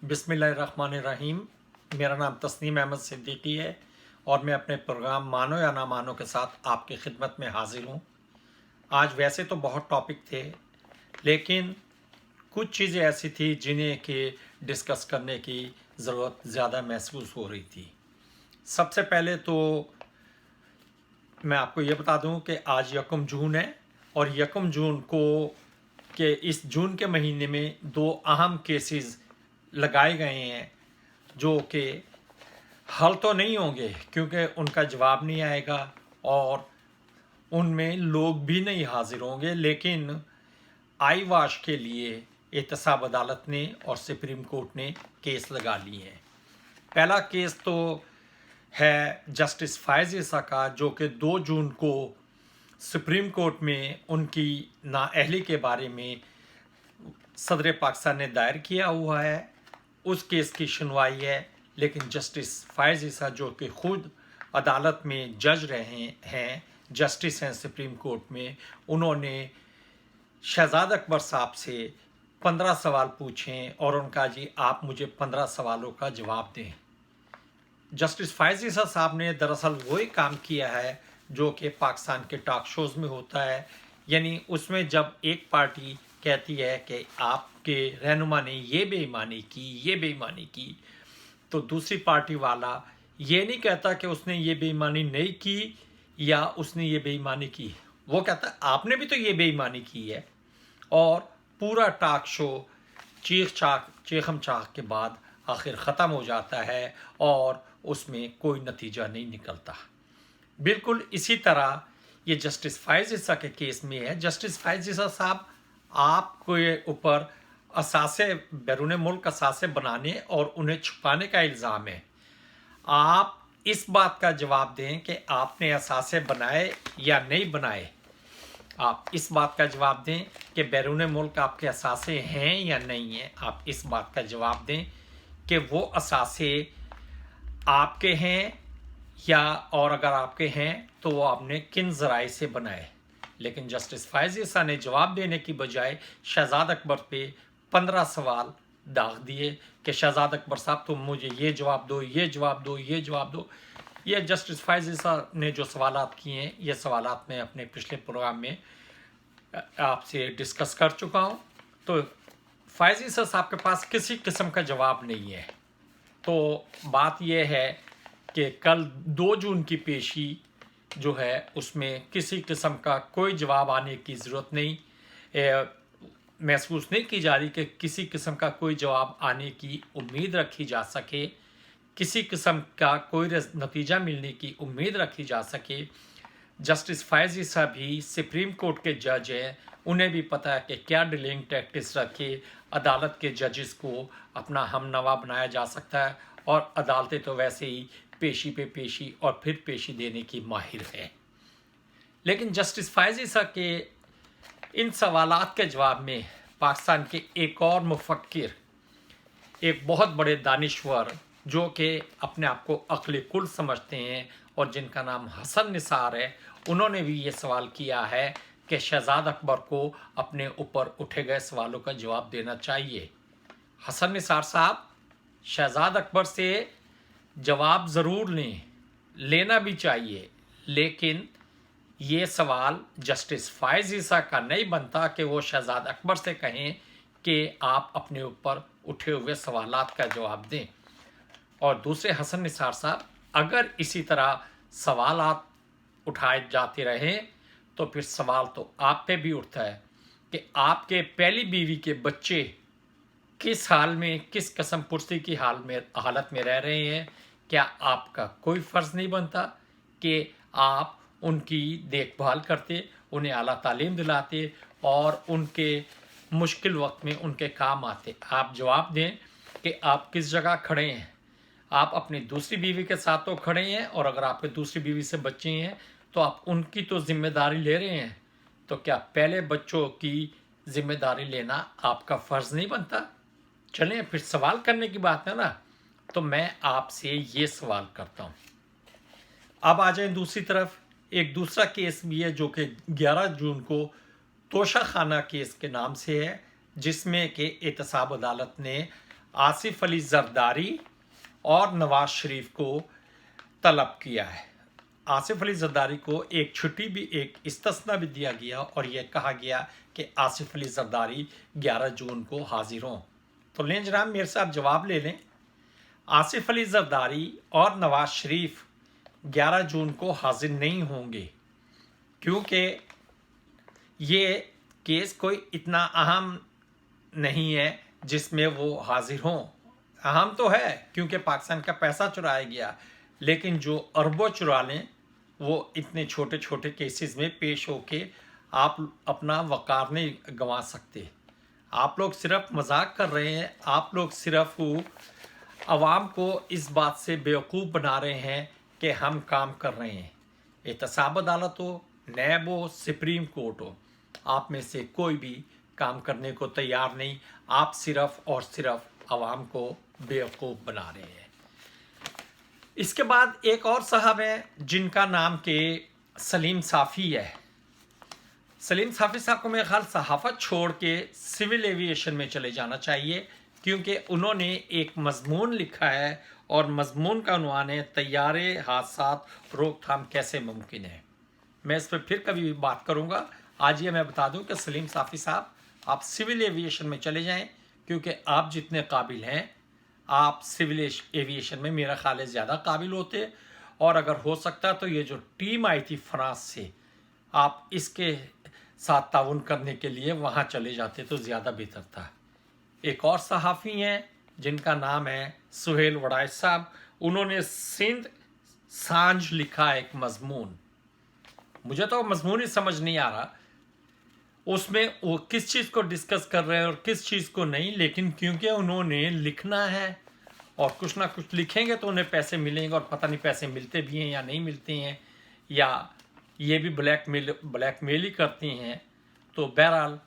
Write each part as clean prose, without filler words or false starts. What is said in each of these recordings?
बिस्मिल्लाहिर्रहमानिर्रहीम। मेरा नाम तस्नीम अहमद सिद्दीकी है और मैं अपने प्रोग्राम मानो या ना मानो के साथ आपकी खिदमत में हाजिर हूँ। आज वैसे तो बहुत टॉपिक थे, लेकिन कुछ चीज़ें ऐसी थी जिन्हें कि डिस्कस करने की ज़रूरत ज़्यादा महसूस हो रही थी। सबसे पहले तो मैं आपको ये बता दूं कि आज यकम जून है और यकम जून को के इस जून के महीने में दो अहम केसेस लगाए गए हैं जो कि हल तो नहीं होंगे क्योंकि उनका जवाब नहीं आएगा और उनमें लोग भी नहीं हाजिर होंगे, लेकिन आई वाश के लिए एहतसाब अदालत ने और सुप्रीम कोर्ट ने केस लगा लिए हैं। पहला केस तो है जस्टिस फायज़ ईसा का, जो कि 2 जून को सुप्रीम कोर्ट में उनकी नाअहली के बारे में सदर पाकिस्तान ने दायर किया हुआ है। उस केस की सुनवाई है, लेकिन जस्टिस फायज़ ईसा जो कि खुद अदालत में जज रहे हैं, जस्टिस हैं सुप्रीम कोर्ट में, उन्होंने शहजाद अकबर साहब से 15 सवाल पूछे और उनका जी आप मुझे 15 सवालों का जवाब दें। जस्टिस फायज़ ईसा साहब ने दरअसल वही काम किया है जो कि पाकिस्तान के टॉक शोज़ में होता है, यानी उसमें जब एक पार्टी कहती है कि आपके रहनुमा ने ये बेईमानी की, तो दूसरी पार्टी वाला ये नहीं कहता कि उसने ये बेईमानी नहीं की या उसने ये बेईमानी की, वो कहता आपने भी तो ये बेईमानी की है। और पूरा टॉक शो चीखम चाक के बाद आखिर ख़त्म हो जाता है और उसमें कोई नतीजा नहीं निकलता। बिल्कुल इसी तरह ये जस्टिस फायज़ ईसा के केस में है। जस्टिस फायज़ ईसा साहब, आपके ऊपर असासे बैरून मुल्क असासे बनाने और उन्हें छुपाने का इल्ज़ाम है। आप इस बात का जवाब दें कि आपने असासे बनाए या नहीं बनाए। आप इस बात का जवाब दें कि बैरून मुल्क आपके असासे हैं या नहीं हैं। आप इस बात का जवाब दें कि वो असासे आपके हैं या, और अगर आपके हैं तो वो आपने किन ज़राए से बनाए। लेकिन जस्टिस फायज़ ईसा ने जवाब देने की बजाय शहजाद अकबर पे 15 सवाल दाग दिए कि शहजाद अकबर साहब तुम मुझे ये जवाब दो, ये जवाब दो, ये जवाब दो। ये जस्टिस फायज़ ईसा ने जो सवालात किए हैं, ये सवालात मैं अपने पिछले प्रोग्राम में आपसे डिस्कस कर चुका हूँ। तो फायज़ ईसा साहब के पास किसी किस्म का जवाब नहीं है। तो बात यह है कि कल 2 जून की पेशी जो है उसमें किसी किस्म का कोई जवाब आने की ज़रूरत नहीं, महसूस नहीं की जा रही कि किसी किस्म का कोई जवाब आने की उम्मीद रखी जा सके, किसी किस्म का कोई नतीजा मिलने की उम्मीद रखी जा सके। जस्टिस फायज़ ईसा भी सुप्रीम कोर्ट के जज हैं, उन्हें भी पता है कि क्या डिलेइंग टैक्टिक्स रखे अदालत के जजेस को अपना हमनवा बनाया जा सकता है, और अदालतें तो वैसे ही पेशी पे पेशी और फिर पेशी देने की माहिर है। लेकिन जस्टिस फायज़ ईसा के इन सवालात के जवाब में पाकिस्तान के एक और मुफक्किर, एक बहुत बड़े दानिश्वर जो कि अपने आप को अक्ल कुल समझते हैं और जिनका नाम हसन निसार है, उन्होंने भी ये सवाल किया है कि शहजाद अकबर को अपने ऊपर उठे गए सवालों का जवाब देना चाहिए। हसन निसार साहब, शहजाद अकबर से जवाब ज़रूर लेना भी चाहिए, लेकिन ये सवाल जस्टिस फायज़ ईसा का नहीं बनता कि वो शहजाद अकबर से कहें कि आप अपने ऊपर उठे हुए सवालात का जवाब दें। और दूसरे हसन निसार साहब, अगर इसी तरह सवालात उठाए जाते रहें तो फिर सवाल तो आप पे भी उठता है कि आपके पहली बीवी के बच्चे किस हाल में, किस कसम पुरसी की हालत में रह रहे हैं। क्या आपका कोई फ़र्ज़ नहीं बनता कि आप उनकी देखभाल करते, उन्हें आला तालीम दिलाते और उनके मुश्किल वक्त में उनके काम आते। आप जवाब दें कि आप किस जगह खड़े हैं। आप अपनी दूसरी बीवी के साथ तो खड़े हैं, और अगर आपके दूसरी बीवी से बच्चे हैं तो आप उनकी तो जिम्मेदारी ले रहे हैं, तो क्या पहले बच्चों की जिम्मेदारी लेना आपका फ़र्ज़ नहीं बनता? चलें, फिर सवाल करने की बात है ना, तो मैं आपसे ये सवाल करता हूँ। अब आ जाएं दूसरी तरफ। एक दूसरा केस भी है जो कि 11 जून को तोशा खाना केस के नाम से है, जिसमें कि एहतसाब अदालत ने आसिफ अली जरदारी और नवाज शरीफ को तलब किया है। आसिफ अली जरदारी को एक छुट्टी भी, एक इस्तिस्ना भी दिया गया और यह कहा गया कि आसिफ अली जरदारी 11 जून को हाजिर हों। तो लें जनाब, मेरे साथ जवाब ले लें। आसिफ अली जरदारी और नवाज शरीफ 11 जून को हाजिर नहीं होंगे, क्योंकि ये केस कोई इतना अहम नहीं है जिसमें वो हाजिर हों। अहम तो है क्योंकि पाकिस्तान का पैसा चुराया गया, लेकिन जो अरबों चुरा लें वो इतने छोटे छोटे केसेस में पेश होके आप अपना वक़ार नहीं गंवा सकते। आप लोग सिर्फ मजाक कर रहे हैं, आप लोग सिर्फ आवाम को इस बात से बेवकूफ़ बना रहे हैं कि हम काम कर रहे हैं। एहतसाब अदालत हो, नैब हो, सुप्रीम कोर्ट हो, आप में से कोई भी काम करने को तैयार नहीं। आप सिर्फ और सिर्फ आवाम को बेवकूफ़ बना रहे हैं। इसके बाद एक और साहब हैं जिनका नाम के सलीम साफ़ी है। सलीम साफ़ी साहब को मेरे ख्याल सहाफ़त छोड़ के सिविल एविएशन में चले जाना चाहिए, क्योंकि उन्होंने एक मज़मून लिखा है और मज़मून का उन्वान है तैयारे हादसात रोकथाम कैसे मुमकिन है। मैं इस पर फिर कभी भी बात करूँगा। आज ये मैं बता दूं कि सलीम साफ़ी साहब, आप सिविल एविएशन में चले जाएं, क्योंकि आप जितने काबिल हैं आप सिविल एविएशन में मेरा ख्याल है ज़्यादा काबिल होते। और अगर हो सकता तो ये जो टीम आई थी फ्रांस से, आप इसके साथ ताउन करने के लिए वहाँ चले जाते तो ज़्यादा बेहतर था। एक और सहाफ़ी हैं जिनका नाम है सुहेल वड़ाइच साहब। उन्होंने सिंध सांझ लिखा एक मज़मून, मुझे तो मज़मून ही समझ नहीं आ रहा उसमें वो किस चीज़ को डिस्कस कर रहे हैं और किस चीज़ को नहीं, लेकिन क्योंकि उन्होंने लिखना है और कुछ ना कुछ लिखेंगे तो उन्हें पैसे मिलेंगे, और पता नहीं पैसे मिलते भी हैं या नहीं मिलते हैं, या ये भी ब्लैकमेल ही करती हैं। तो बहरहाल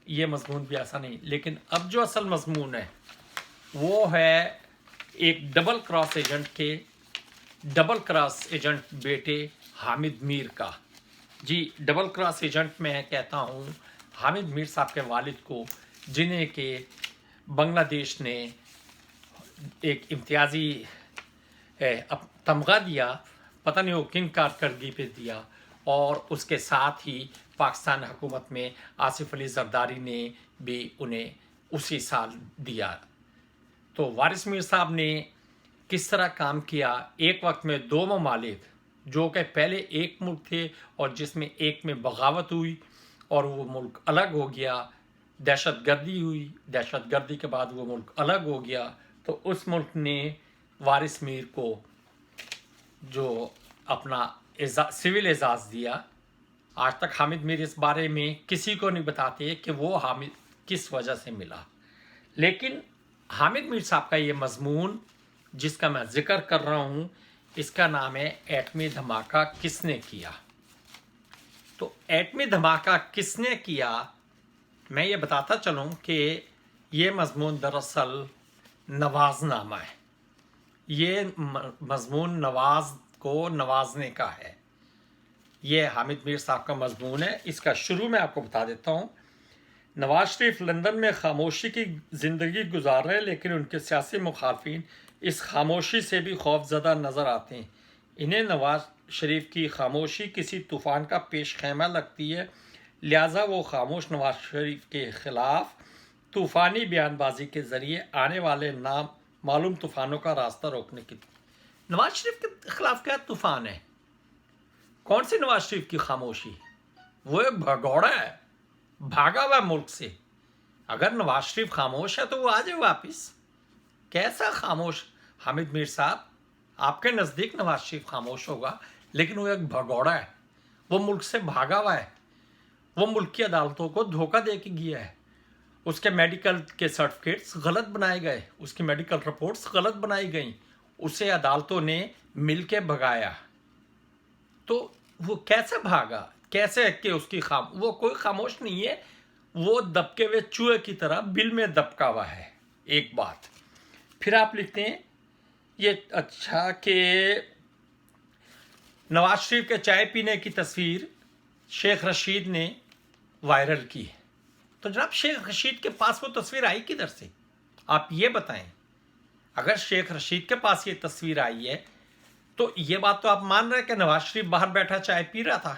ये मज़मून भी ऐसा नहीं। लेकिन अब जो असल मज़मून है वो है एक डबल क्रॉस एजेंट बेटे हामिद मीर का। जी, डबल क्रॉस एजेंट मैं कहता हूँ हामिद मीर साहब के वालिद को, जिन्हें के बांग्लादेश ने एक इम्तियाजी तमगा दिया, पता नहीं वो किन कारकर्दगी पे दिया, और उसके साथ ही पाकिस्तान हुकूमत में आसिफ अली जरदारी ने भी उन्हें उसी साल दिया। तो वारिस मीर साहब ने किस तरह काम किया, एक वक्त में दो ममालिक जो कि पहले एक मुल्क थे और जिसमें एक में बगावत हुई और वो मुल्क अलग हो गया, दहशतगर्दी हुई, दहशतगर्दी के बाद वो मुल्क अलग हो गया, तो उस मुल्क ने वारिस मीर को जो अपना सिविल एजाज़ दिया। आज तक हामिद मीर इस बारे में किसी को नहीं बताते कि वो हामिद किस वजह से मिला। लेकिन हामिद मीर साहब का ये मज़मून जिसका मैं ज़िक्र कर रहा हूँ, इसका नाम है एटमी धमाका किसने किया। तो एटमी धमाका किसने किया, मैं ये बताता चलूँ कि ये मज़मून दरअसल नवाज़नामा है। ये मज़मून नवाज़ को नवाजने का है। ये हामिद मीर साहब का मज़मून है। इसका शुरू में आपको बता देता हूँ। नवाज शरीफ लंदन में खामोशी की ज़िंदगी गुजार रहे हैं, लेकिन उनके सियासी मुखालफिन इस खामोशी से भी खौफज़दा नज़र आते हैं। इन्हें नवाज शरीफ की खामोशी किसी तूफ़ान का पेश खैमा लगती है, लिहाजा वो खामोश नवाज शरीफ के ख़िलाफ़ तूफ़ानी बयानबाजी के ज़रिए आने वाले नामालूम तूफ़ानों का रास्ता रोकने की। नवाज शरीफ के ख़िलाफ़ क्या तूफ़ान है? कौन सी नवाज शरीफ की खामोशी? वो एक भगौड़ा है, भागा हुआ मुल्क से। अगर नवाज शरीफ खामोश है तो वो आ जाए वापिस। कैसा खामोश? हामिद मीर साहब, आपके नज़दीक नवाज शरीफ खामोश होगा, लेकिन वो एक भगौड़ा है, वो मुल्क से भागा हुआ है, वो मुल्क की अदालतों को धोखा दे के गया है। उसके मेडिकल के सर्टिफिकेट्स गलत बनाए गए, उसकी मेडिकल रिपोर्ट्स गलत बनाई गई, उसे अदालतों ने मिल के भगाया। तो वो कैसे भागा? कैसे कि उसकी वो कोई खामोश नहीं है, वो दबके हुए चूहे की तरह बिल में दबका हुआ है। एक बात फिर आप लिखते हैं ये अच्छा कि नवाज शरीफ के चाय पीने की तस्वीर शेख रशीद ने वायरल की। तो जनाब, शेख रशीद के पास वो तस्वीर आई किधर से? आप ये बताएं। अगर शेख रशीद के पास ये तस्वीर आई है तो ये बात तो आप मान रहे हैं कि नवाज शरीफ बाहर बैठा चाय पी रहा था,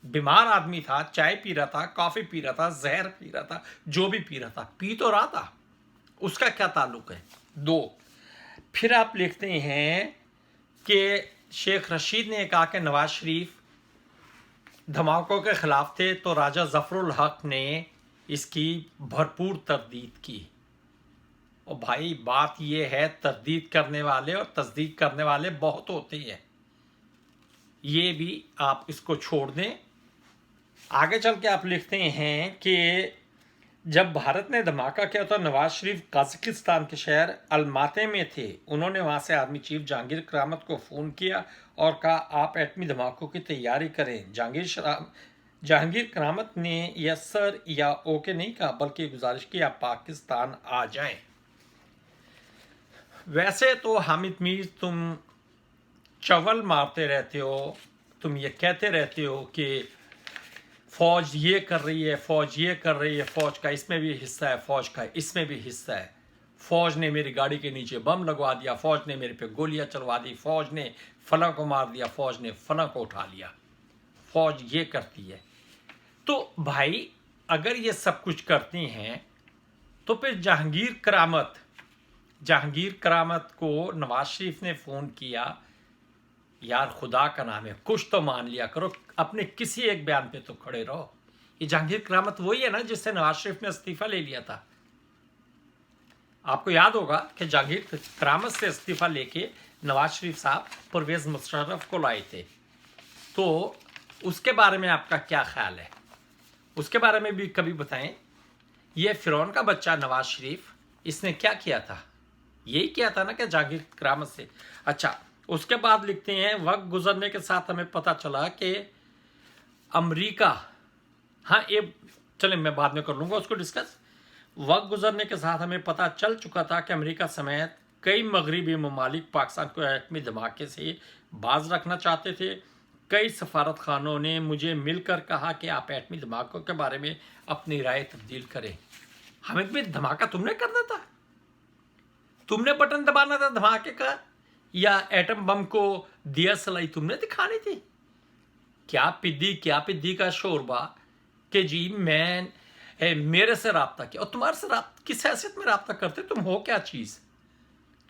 बीमार आदमी था, चाय पी रहा था, कॉफी पी रहा था, जहर पी रहा था, जो भी पी रहा था, पी तो रहा था, उसका क्या ताल्लुक है? 2, फिर आप लिखते हैं कि शेख रशीद ने कहा कि नवाज शरीफ धमाकों के खिलाफ थे तो राजा जफरुल हक ने इसकी भरपूर तरदीद की। और भाई बात यह है, तरदीद करने वाले और तस्दीक करने वाले बहुत होते हैं, ये भी आप इसको छोड़ दें। आगे चल के आप लिखते हैं कि जब भारत ने धमाका किया तो नवाज शरीफ कजाकिस्तान के शहर अलमाती में थे। उन्होंने वहां से आर्मी चीफ जहांगीर करामत को फ़ोन किया और कहा आप एटमी धमाकों की तैयारी करें। जहांगीर करामत ने यस सर या ओके नहीं कहा, बल्कि गुजारिश की आप पाकिस्तान आ जाएं। वैसे तो हामिद मीर तुम चवल मारते रहते हो, तुम ये कहते रहते हो कि फ़ौज ये कर रही है, फ़ौज ये कर रही है, फ़ौज का इसमें भी हिस्सा है, फ़ौज का इसमें भी हिस्सा है, फ़ौज ने मेरी गाड़ी के नीचे बम लगवा दिया, फ़ौज ने मेरे पे गोलियां चलवा दी, फ़ौज ने फलां को मार दिया, फ़ौज ने फलां को उठा लिया, फ़ौज ये करती है। तो भाई अगर ये सब कुछ करती हैं तो फिर जहांगीर करामत को नवाज शरीफ ने फ़ोन किया, यार खुदा का नाम है कुछ तो मान लिया करो, अपने किसी एक बयान पे तो खड़े रहो। ये जहांगीर करामत वही है ना जिससे नवाज शरीफ ने इस्तीफा ले लिया था। आपको याद होगा कि जहांगीर करामत से इस्तीफा लेके नवाज शरीफ साहब परवेज मुशर्रफ को लाए थे। तो उसके बारे में आपका क्या ख्याल है, उसके बारे में भी कभी बताएं। ये फिरौन का बच्चा नवाज शरीफ, इसने क्या किया था? यही किया था ना कि जहांगीर करामत से। अच्छा, उसके बाद लिखते हैं वक्त गुजरने के साथ हमें पता चला कि अमेरिका, हाँ ये चले मैं बाद में कर लूँगा उसको डिस्कस। वक्त गुजरने के साथ हमें पता चल चुका था कि अमेरिका समेत कई मगरबी ममालिक पाकिस्तान को एटमी धमाके से बाज रखना चाहते थे। कई सफारत खानों ने मुझे मिलकर कहा कि आप एटमी धमाकों के बारे में अपनी राय तब्दील करें। हमें भी धमाका तुमने करना था, तुमने बटन दबाना था धमाके का, या एटम बम को दिया सलाई तुमने दिखानी थी? क्या पिद्दी का शोरबा कि जी मेरे से राब्ता किया, और तुम्हारे से किस हैसियत में राब्ता करते? तुम हो क्या चीज?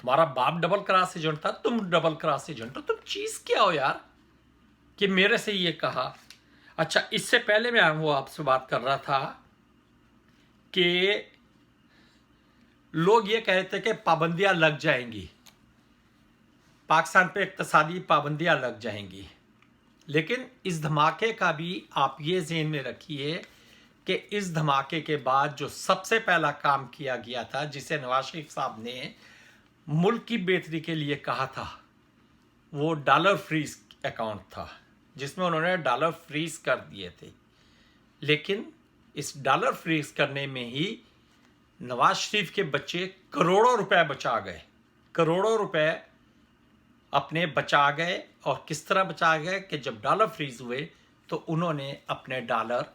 तुम्हारा बाप डबल क्रॉस एजेंट था, तुम डबल क्रॉस एजेंट हो, तुम चीज क्या हो यार कि मेरे से ये कहा? अच्छा, इससे पहले मैं वो आपसे बात कर रहा था कि लोग ये कहते कि पाबंदियां लग जाएंगी, पाकिस्तान पे इक्तिसादी पाबंदियां लग जाएंगी, लेकिन इस धमाके का भी आप ये ज़हन में रखिए कि इस धमाके के बाद जो सबसे पहला काम किया गया था, जिसे नवाज शरीफ साहब ने मुल्क की बेहतरी के लिए कहा था, वो डॉलर फ्रीज अकाउंट था, जिसमें उन्होंने डॉलर फ्रीज कर दिए थे। लेकिन इस डॉलर फ्रीज करने में ही नवाज शरीफ के बच्चे करोड़ों रुपए बचा गए, करोड़ों रुपए अपने बचा गए। और किस तरह बचा गए कि जब डॉलर फ्रीज हुए तो उन्होंने अपने डॉलर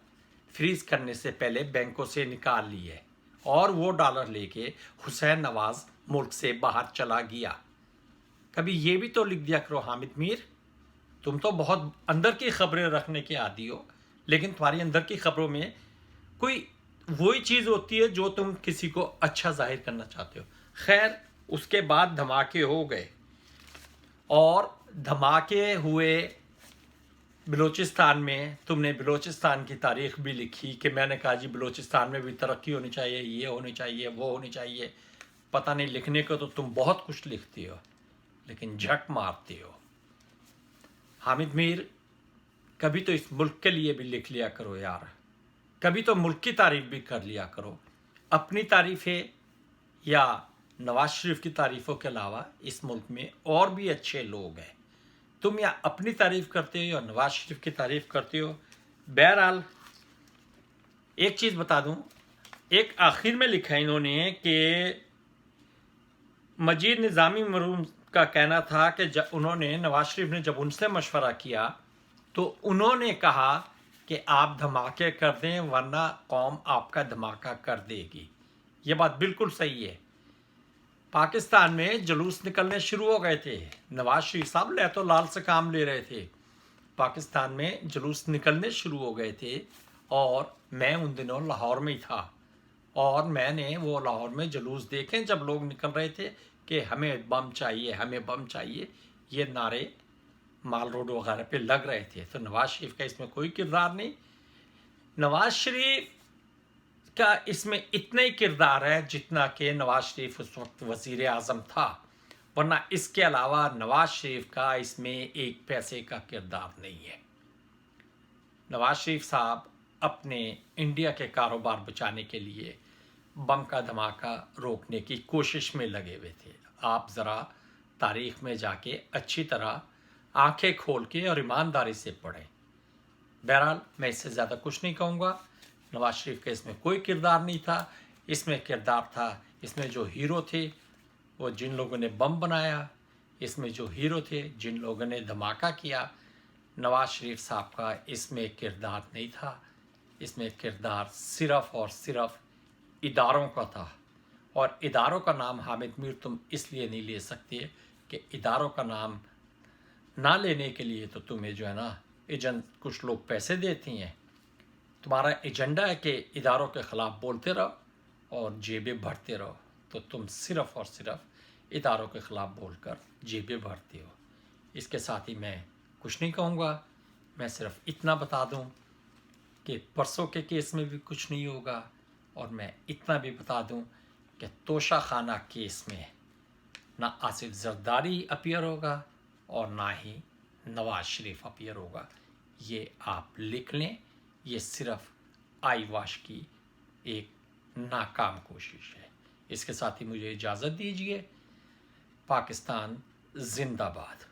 फ्रीज करने से पहले बैंकों से निकाल लिए और वो डॉलर लेके हुसैन नवाज मुल्क से बाहर चला गया। कभी ये भी तो लिख दिया करो हामिद मीर, तुम तो बहुत अंदर की खबरें रखने के आदी हो, लेकिन तुम्हारी अंदर की खबरों में कोई वही चीज़ होती है जो तुम किसी को अच्छा जाहिर करना चाहते हो। खैर, उसके बाद धमाके हो गए और धमाके हुए बलूचिस्तान में। तुमने बलूचिस्तान की तारीख भी लिखी कि मैंने कहा जी बलूचिस्तान में भी तरक्की होनी चाहिए, ये होनी चाहिए, वो होनी चाहिए। पता नहीं, लिखने को तो तुम बहुत कुछ लिखती हो लेकिन झट मारती हो। हामिद मीर, कभी तो इस मुल्क के लिए भी लिख लिया करो यार, कभी तो मुल्क की तारीफ भी कर लिया करो। अपनी तारीफ़ें या नवाज शरीफ की तारीफ़ों के अलावा इस मुल्क में और भी अच्छे लोग हैं, तुम या अपनी तारीफ़ करते हो या नवाज शरीफ की तारीफ़ करते हो। बहरहाल एक चीज़ बता दूं, एक आखिर में लिखा है इन्होंने कि मजीद निज़ामी मरूम का कहना था कि जब उन्होंने नवाज शरीफ ने जब उनसे मशवरा किया तो उन्होंने कहा कि आप धमाके कर दें वरना कौम आपका धमाका कर देगी। ये बात बिल्कुल सही है। पाकिस्तान में जुलूस निकलने शुरू हो गए थे। नवाज शरीफ साहब लहतो लाल से काम ले रहे थे। पाकिस्तान में जुलूस निकलने शुरू हो गए थे और मैं उन दिनों लाहौर में ही था और मैंने वो लाहौर में जुलूस देखे जब लोग निकल रहे थे कि हमें बम चाहिए, हमें बम चाहिए, ये नारे माल रोड वगैरह पे लग रहे थे। तो नवाज शरीफ का इसमें कोई किरदार नहीं। नवाज शरीफ का इसमें इतना ही किरदार है जितना कि नवाज शरीफ उस वक्त वज़ीर आज़म था, वरना इसके अलावा नवाज शरीफ का इसमें एक पैसे का किरदार नहीं है। नवाज शरीफ साहब अपने इंडिया के कारोबार बचाने के लिए बम का धमाका रोकने की कोशिश में लगे हुए थे। आप ज़रा तारीख़ में जाके अच्छी तरह आंखें खोल के और ईमानदारी से पढ़ें। बहरहाल मैं इससे ज़्यादा कुछ नहीं कहूँगा। नवाज शरीफ का इसमें कोई किरदार नहीं था। इसमें किरदार था, इसमें जो हीरो थे वो जिन लोगों ने बम बनाया, इसमें जो हीरो थे जिन लोगों ने धमाका किया, नवाज शरीफ साहब का इसमें किरदार नहीं था। इसमें किरदार सिर्फ़ और सिर्फ इदारों का था। और इदारों का नाम हामिद मीर तुम इसलिए नहीं ले सकते कि इदारों का नाम ना लेने के लिए तो तुम्हें जो है ना एजेंट कुछ लोग पैसे देती हैं। तुम्हारा एजेंडा है कि इदारों के ख़िलाफ़ बोलते रहो और जेबें भरते रहो, तो तुम सिर्फ़ और सिर्फ इदारों के ख़िलाफ़ बोलकर जेबें भरते हो। इसके साथ ही मैं कुछ नहीं कहूँगा। मैं सिर्फ इतना बता दूँ कि परसों के केस में भी कुछ नहीं होगा, और मैं इतना भी बता दूं कि तोशा खाना केस में ना आसिफ जरदारी अपीयर होगा और ना ही नवाज शरीफ अपीयर होगा। ये आप लिख लें। ये सिर्फ आई वाश की एक नाकाम कोशिश है। इसके साथ ही मुझे इजाज़त दीजिए। पाकिस्तान जिंदाबाद।